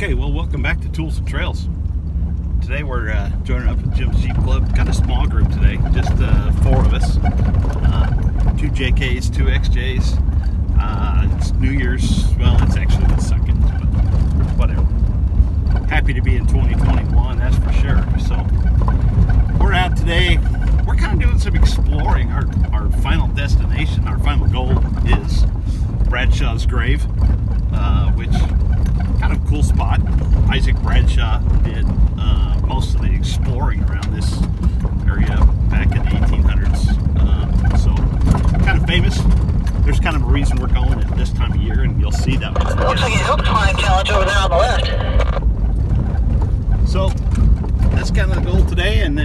Okay, well, welcome back to Tools and Trails. Today we're joining up with Jim's Jeep Club. Got a small group today, just 4 of us. 2 JKs, 2 XJs. It's New Year's, well, it's actually the 2nd, but whatever. Happy to be in 2021, that's for sure. So we're out today. We're kind of doing some exploring. Our final destination, our final goal is Bradshaw's grave, which kind of cool spot. Isaac Bradshaw did most of the exploring around this area back in the 1800s. So kind of famous. There's kind of a reason we're going at this time of year, and you'll see that. Looks like a hill climb challenge over there on the left. So that's kind of the goal today, and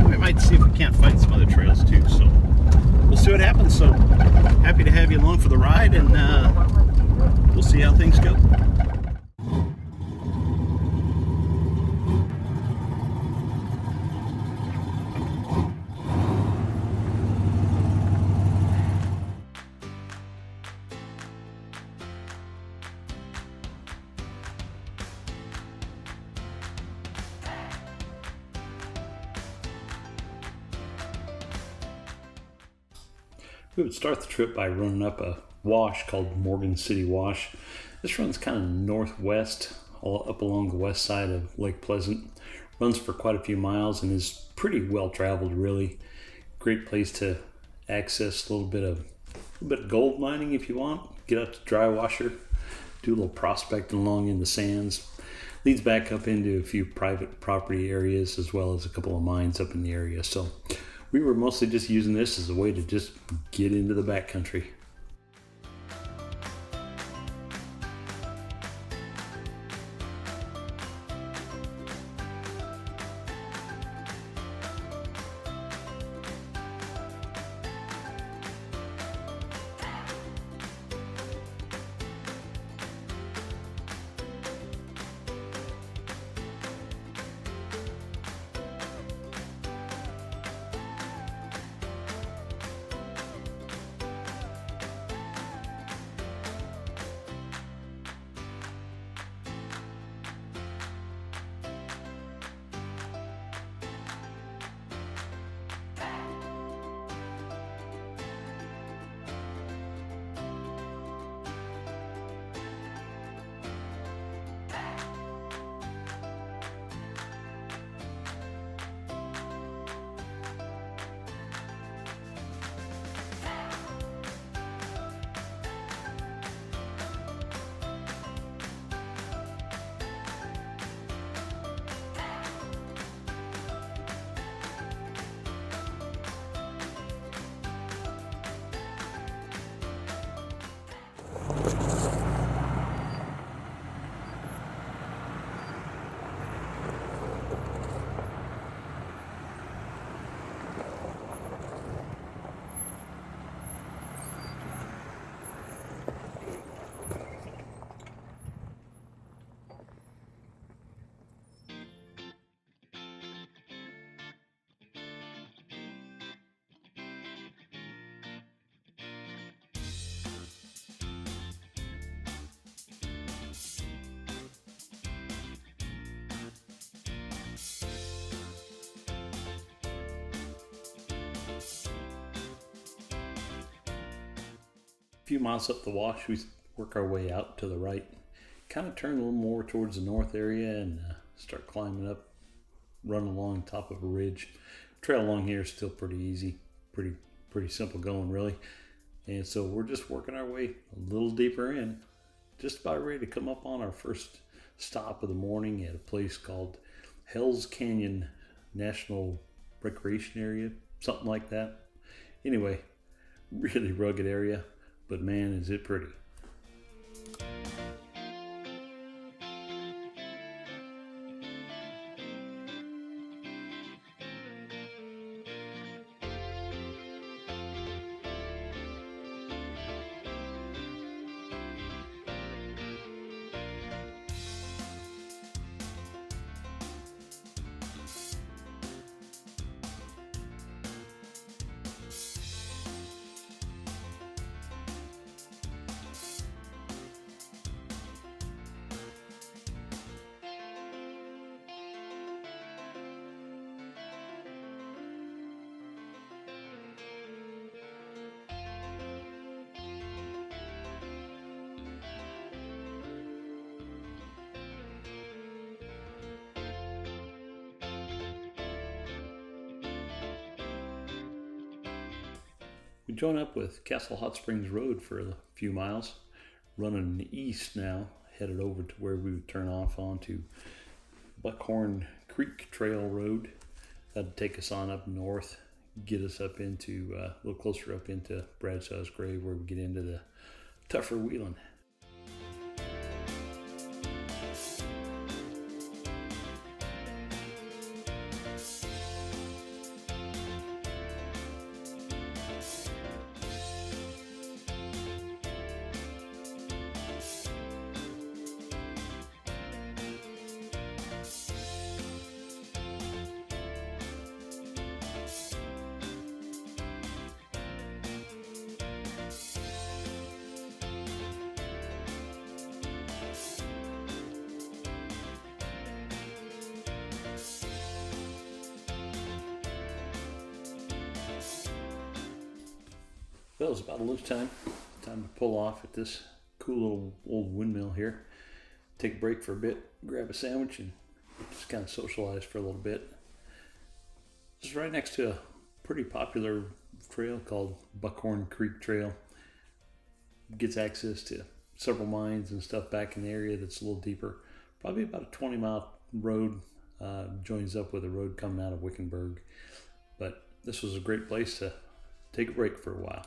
we might see if we can't find some other trails too. So we'll see what happens. So happy to have you along for the ride, and we'll see how things go. We would start the trip by running up a wash called Morgan City Wash. This runs kind of northwest, all up along the west side of Lake Pleasant. Runs for quite a few miles and is pretty well traveled, really. Great place to access a little bit of gold mining if you want. Get up to Dry Washer, do a little prospecting along in the sands. Leads back up into a few private property areas as well as a couple of mines up in the area. So we were mostly just using this as a way to just get into the backcountry. A few miles up the wash, we work our way out to the right, kind of turn a little more towards the north area and start climbing up, run along top of a ridge. Trail along here is still pretty easy, pretty simple going really. And so we're just working our way a little deeper in, just about ready to come up on our first stop of the morning at a place called Hell's Canyon National Recreation Area, something like that. Anyway, really rugged area. But man, is it pretty. We join up with Castle Hot Springs Road for a few miles, running east now, headed over to where we would turn off onto Buckhorn Creek Trail Road. That'd take us on up north, get us up into a little closer up into Bradshaw's grave, where we get into the tougher wheeling. Well, it was about lunchtime. Time to pull off at this cool little old windmill here. Take a break for a bit, grab a sandwich, and just kind of socialize for a little bit. This is right next to a pretty popular trail called Buckhorn Creek Trail. Gets access to several mines and stuff back in the area that's a little deeper. Probably about a 20-mile road. Joins up with a road coming out of Wickenburg. But this was a great place to take a break for a while.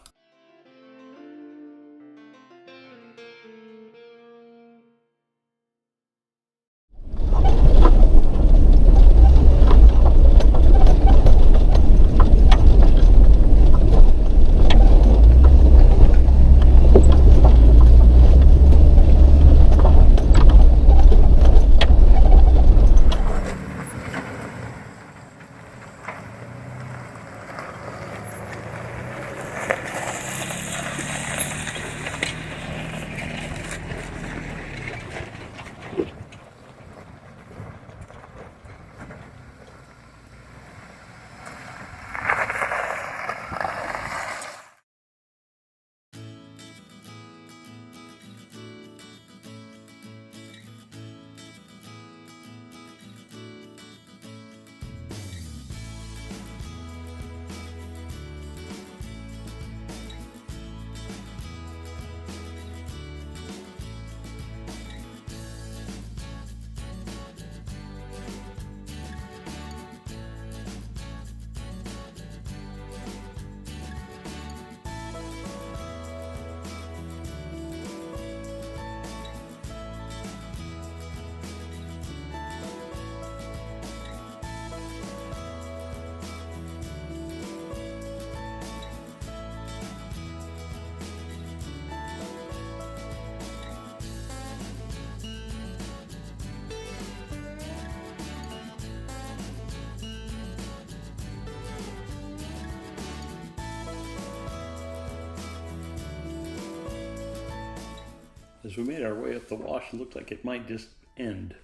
As we made our way up the wash, it looked like it might just end,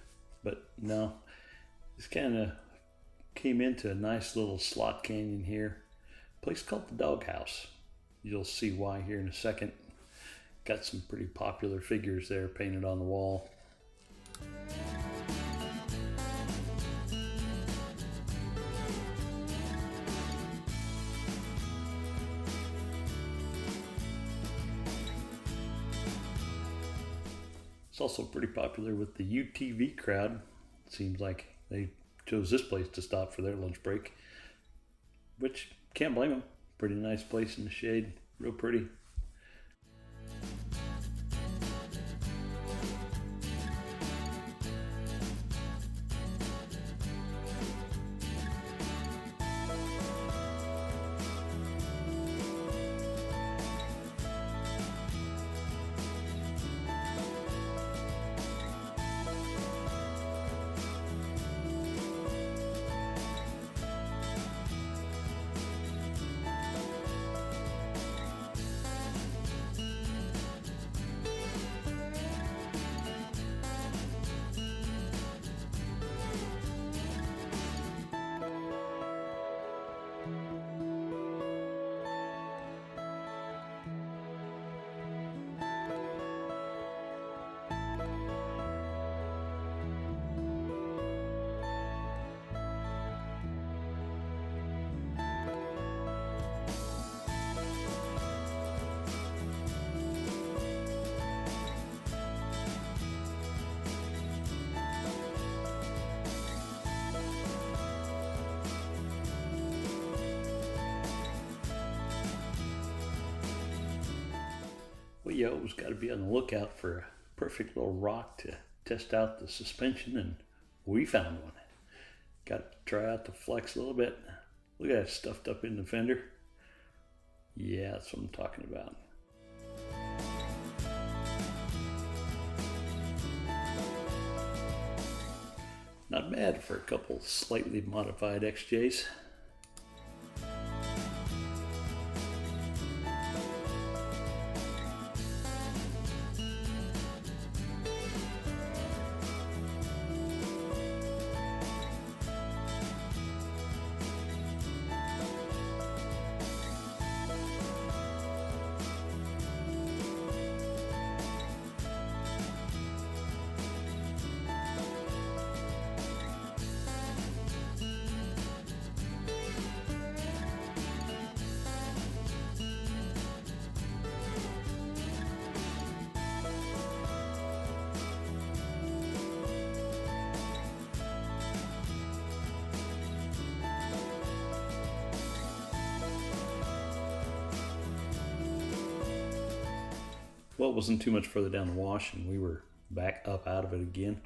but no. This kind of came into a nice little slot canyon here. A place called the Doghouse. You'll see why here in a second. Got some pretty popular figures there painted on the wall. It's also pretty popular with the UTV crowd. Seems like they chose this place to stop for their lunch break, which can't blame them. Pretty nice place in the shade, real pretty. you always got to be on the lookout for a perfect little rock to test out the suspension, and we found one. Got to try out the flex a little bit. Look at that stuffed up in the fender. Yeah, that's what I'm talking about. Not bad for a couple slightly modified XJs. Well, it wasn't too much further down the wash, and we were back up out of it again.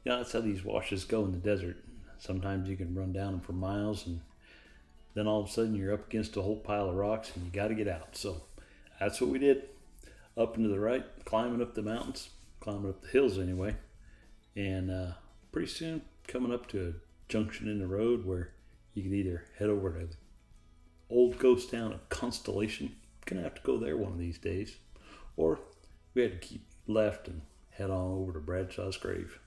You know, that's how these washes go in the desert. Sometimes you can run down them for miles, and then all of a sudden you're up against a whole pile of rocks, and you got to get out. So that's what we did. Up and to the right, climbing up the mountains, climbing up the hills anyway. And pretty soon coming up to a junction in the road where you could either head over to the old ghost town of Constellation. Gonna have to go there one of these days. Or we had to keep left and head on over to Bradshaw's grave.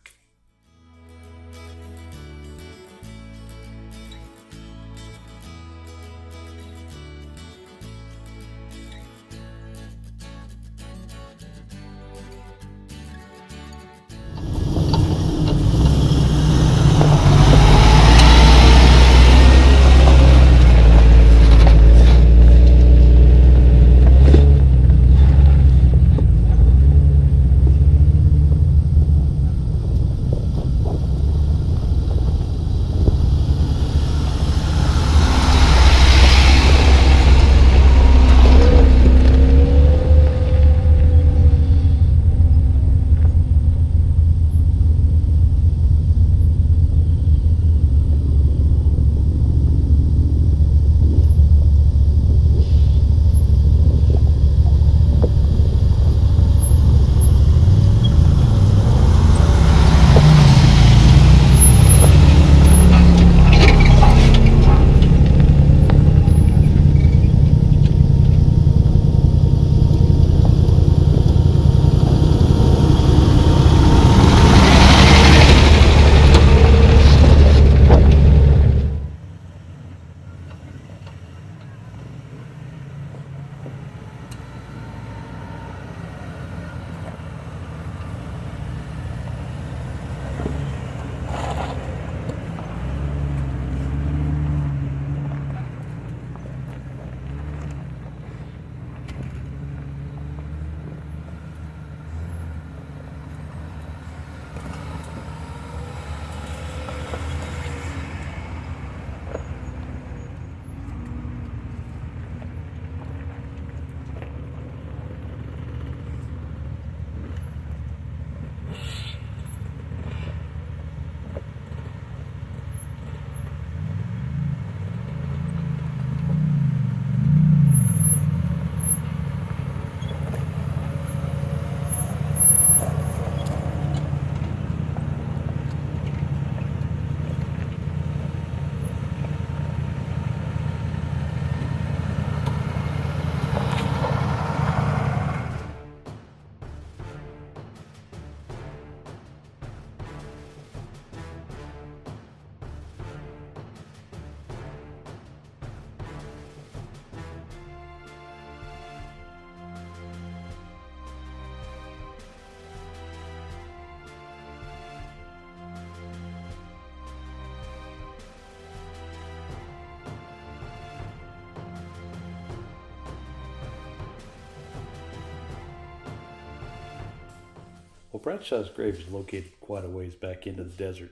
Well, Bradshaw's grave is located quite a ways back into the desert,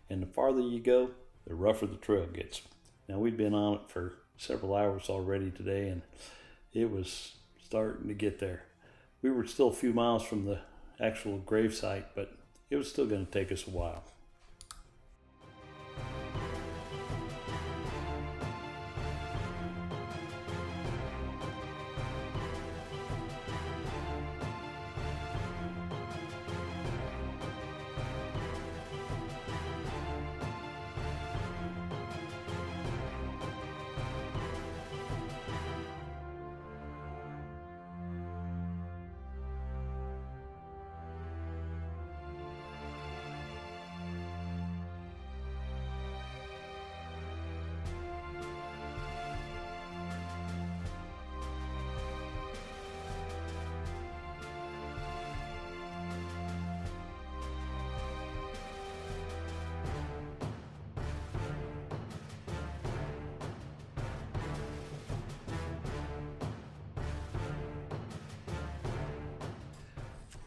and the farther you go, the rougher the trail gets. Now, we'd been on it for several hours already today, and it was starting to get there. We were still a few miles from the actual grave site, but it was still going to take us a while.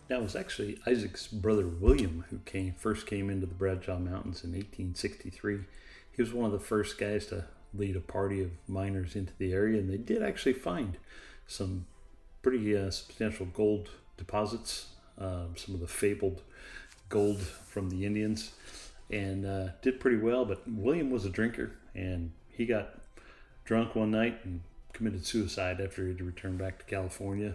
Now, it was actually Isaac's brother William who first came into the Bradshaw Mountains in 1863. He was one of the first guys to lead a party of miners into the area, and they did actually find some pretty substantial gold deposits, some of the fabled gold from the Indians, and did pretty well. But William was a drinker, and he got drunk one night and committed suicide after he had returned back to California.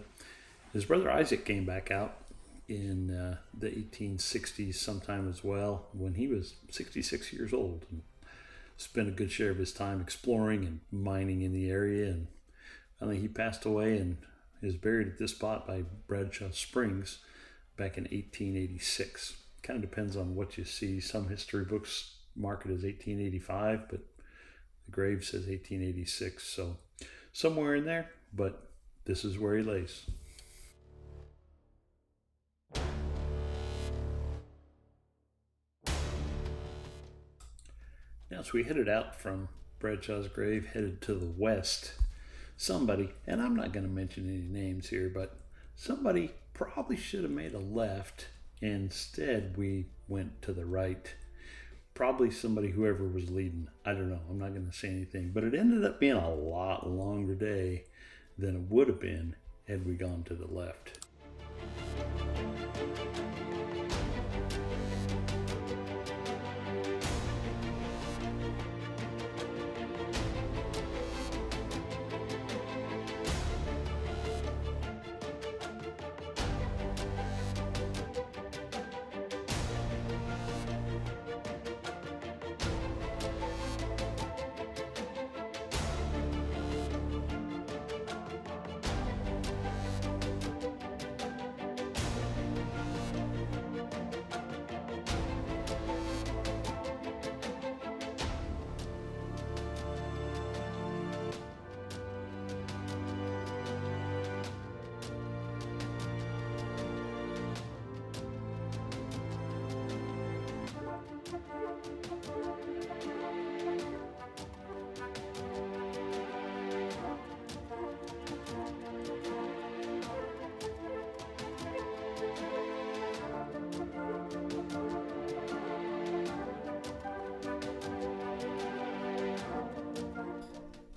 His brother Isaac came back out in the 1860s sometime as well, when he was 66 years old, and spent a good share of his time exploring and mining in the area. And finally he passed away and is buried at this spot by Bradshaw Springs back in 1886. Kind of depends on what you see. Some history books mark it as 1885, but the grave says 1886, so somewhere in there, but this is where he lays. Now, as we headed out from Bradshaw's grave, headed to the west, somebody, and I'm not going to mention any names here, but somebody probably should have made a left. Instead, we went to the right. Probably somebody, whoever was leading. I don't know. I'm not going to say anything. But it ended up being a lot longer day than it would have been had we gone to the left.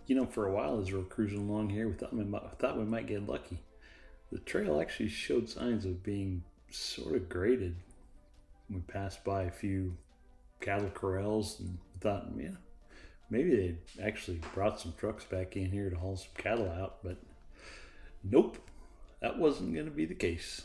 You know, for a while as we were cruising along here, we thought we might get lucky. The trail actually showed signs of being sort of graded. We passed by a few cattle corrals and thought, yeah, maybe they'd actually brought some trucks back in here to haul some cattle out, but nope, that wasn't going to be the case.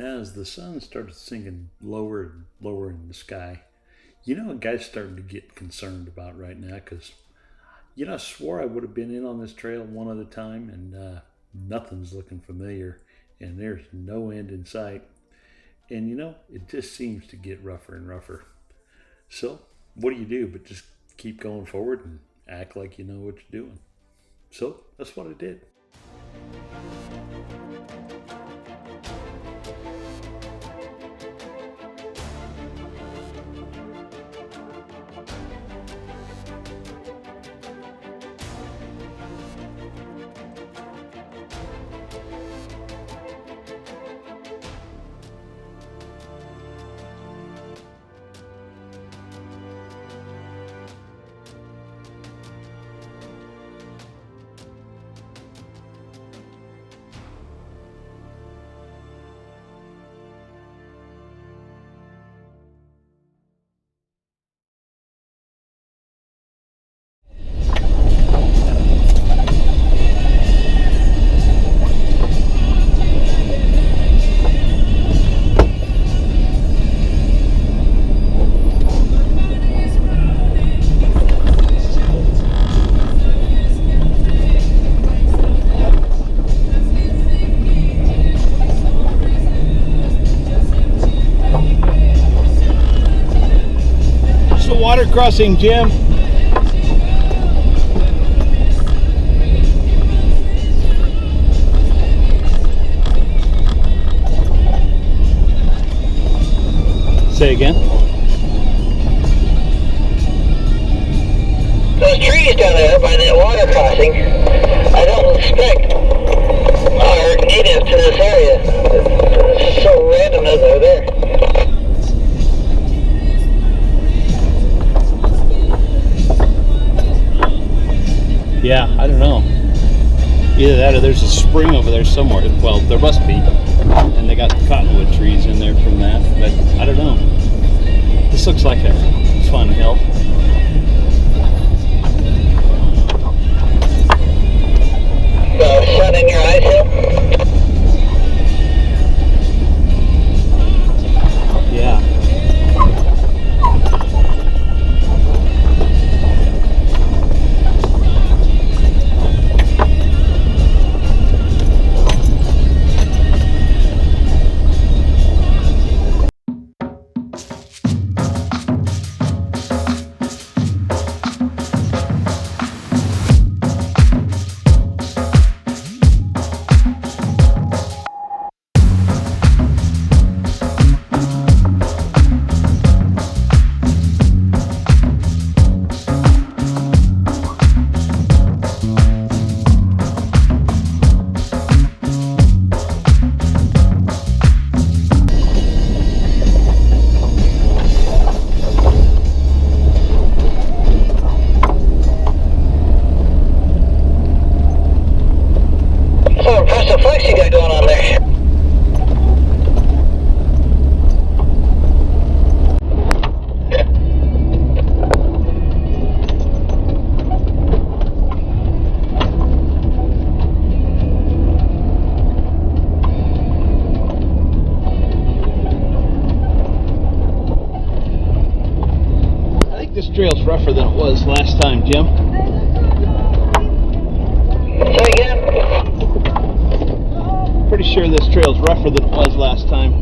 Now, as the sun started sinking lower and lower in the sky, a guy's starting to get concerned about right now because, I swore I would have been in on this trail one other time and nothing's looking familiar and there's no end in sight. And, it just seems to get rougher and rougher. So, what do you do but just keep going forward and act like you know what you're doing? So, that's what I did. Water crossing, Jim. Say again. Those trees down there by that water crossing, I don't expect are native to this area. It's just so random that they're there. Yeah, I don't know. Either that or there's a spring over there somewhere. Well, there must be. And they got cottonwood trees in there from that. But I don't know. This looks like a fun hill. Sun in your eyes, Hill? Yeah. Trail's rougher than it was last time, Jim. Say again? Pretty sure this trail's rougher than it was last time.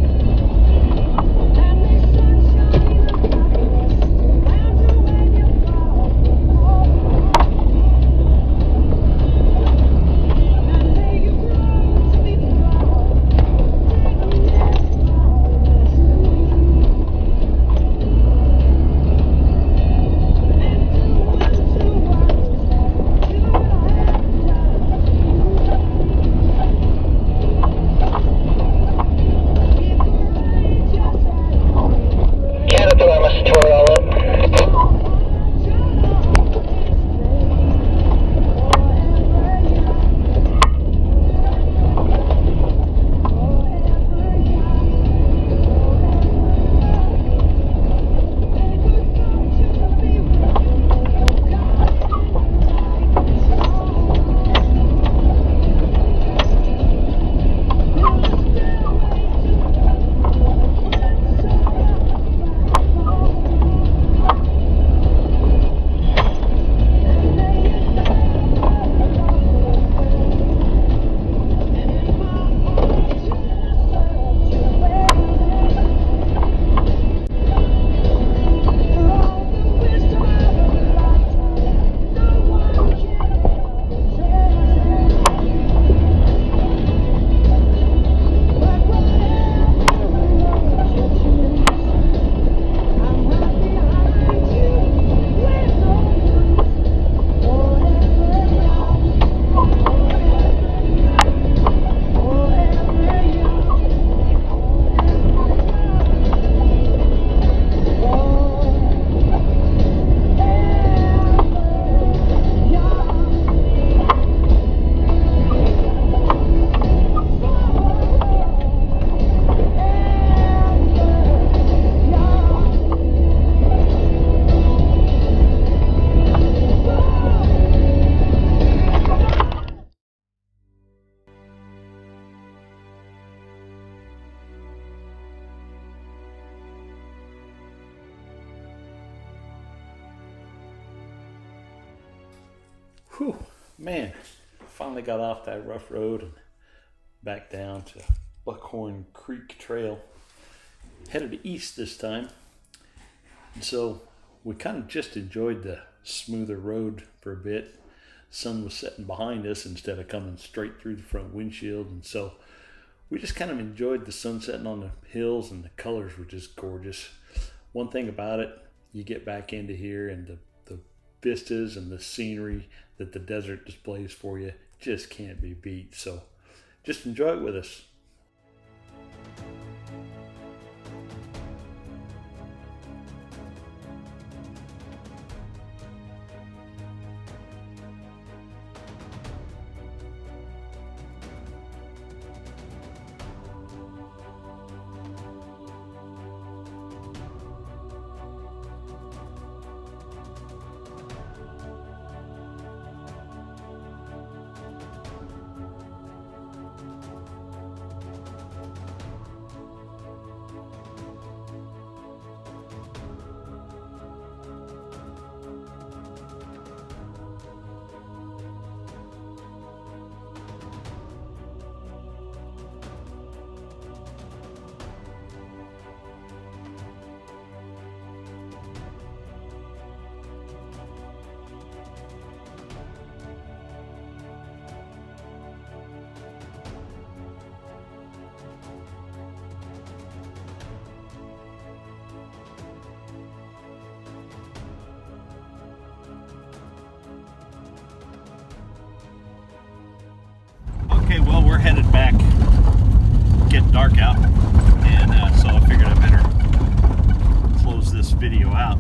Whew, man, finally got off that rough road and back down to Buckhorn Creek Trail. Headed east this time. And so we kind of just enjoyed the smoother road for a bit. Sun was setting behind us instead of coming straight through the front windshield. And so we just kind of enjoyed the sun setting on the hills, and the colors were just gorgeous. One thing about it, you get back into here and the vistas and the scenery that the desert displays for you just can't be beat. So just enjoy it with us. Okay, well, we're headed back. Getting dark out, and so I figured I better close this video out.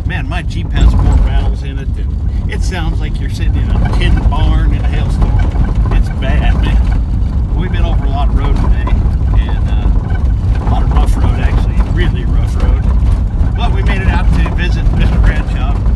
Man, my Jeep has more rattles in it than it sounds like you're sitting in a tin barn in a hailstorm. It's bad, man. We've been over a lot of road today, and a lot of rough road, actually, really rough road. But we made it out to visit Mr. Bradshaw.